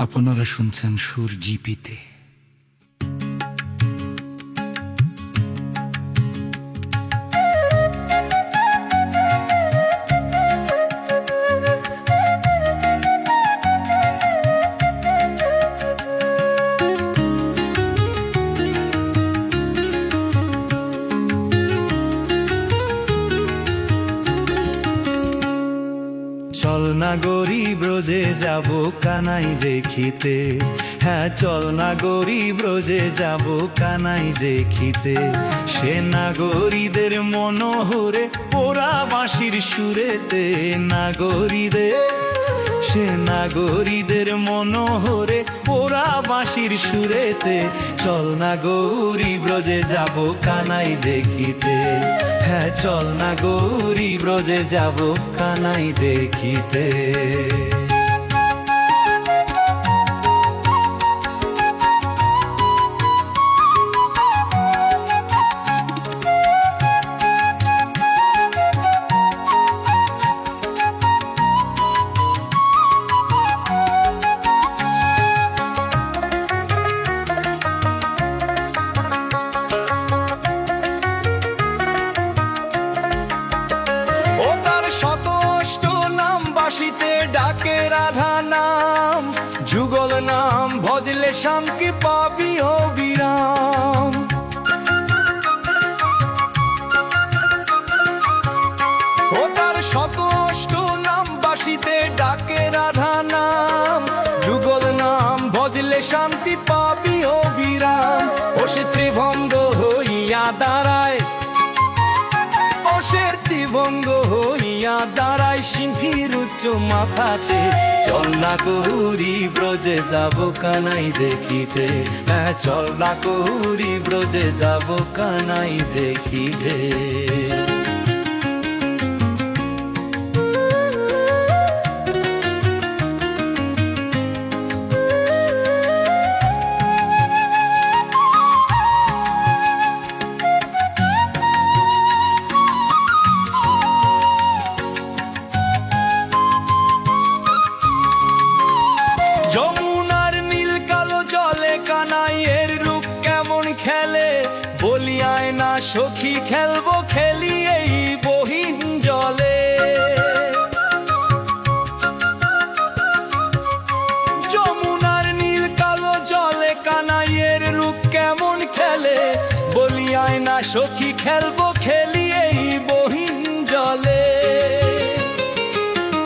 আপনারা শুনছেন সুর জিপিতে। চল না গরিব রোজে যাব কানাই দেখিতে, হ্যাঁ চল না গরিব রোজে যাব কানাই দেখিতে। সে নাগরীদের মনোহরে পোড়া বাঁশির সুরেতে, সে নাগরীদের মনোহরে পোড়া বাঁশির সুরেতে। চল না গরিব রোজে যাব কানাই দেখিতে, হ্যাঁ চল না গরিব রোজে যাব কানাই দেখিতে। ডাকে রাধা নাম, যুগল নাম ভজলে শান্তি পাবি অবিরাম। ও তার শত অষ্ট নাম বাসিতে ডাকে রাধা নাম, যুগল নাম ভজলে শান্তি পাবি অবিরাম। ও সে ত্রিভঙ্গ হইয়া দাঁড়ায়, ভঙ্গ হইয়া দাঁড়াই সিংহীর উচ্চ মাথাতে। চল না গরিব রোজে যাব কানাই দেখিতে, হ্যাঁ চল না গরিব রোজে যাব কানাই দেখিতে। যমুনার নীল কালো জলে কানাইয়ের রূপ কেমন খেলে, বলিয়ায় না সখী খেলবো খেলি এই বহিন জলে। যমুনার নীল কালো জলে কানাইয়ের রূপ কেমন খেলে, বলিয়ায় না সখী খেলবো খেলি এই বহিন জলে।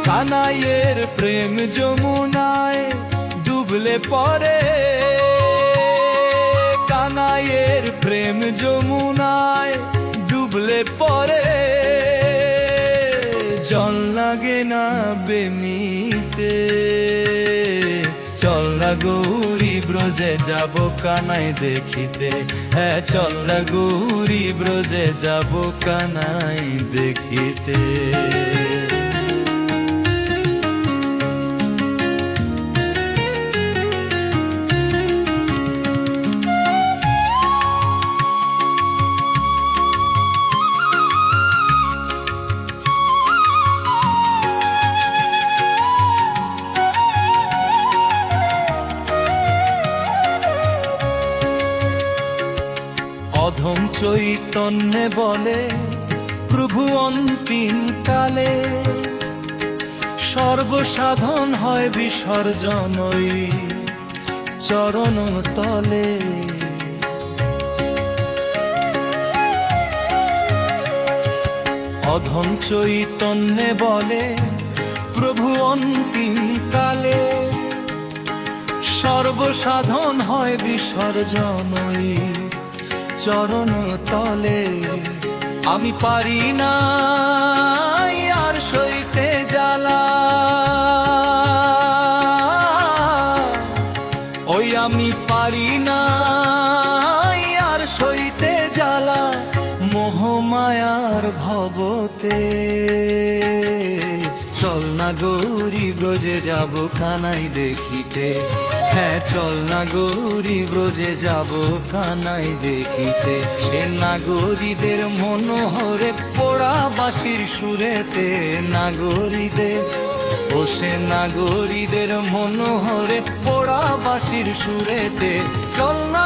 কানাইয়ের প্রেম যমুনায় ডুবলে পরে, কানাইয়ের প্রেম যমুনায় ডুবলে পরে। জল লাগে না বেমিতে, চল না গরিব রোজে যাব কানাই দেখিতে, হ্যাঁ চল না গরিব রোজে যাব কানাই দেখিতে। অধম চৈতন্যে বলে প্রভু অন্তিম কালে, সর্বসাধন হয় বিসর্জন ওই চরণ তলে। অধম চৈতন্যে বলে প্রভু অন্তিম কালে, সর্বসাধন হয় বিসর্জন ওই চরণ তলে। আমি পারি না আর সইতে জ্বালা, ওই আমি পারি না আর সইতে জ্বালা, মোহমায়ার ভবতে। চল না গরিব রোজে যাব কানাই দেখিতে, হ্যাঁ চল না গরিব রোজে যাব কানাই দেখিতে। সে নাগরীদের মনোহরে পোড়া বাঁশির সুরেতে, নাগরীদের বসে নাগরীদের মনোহরে পোড়া বাঁশির সুরেতে চল না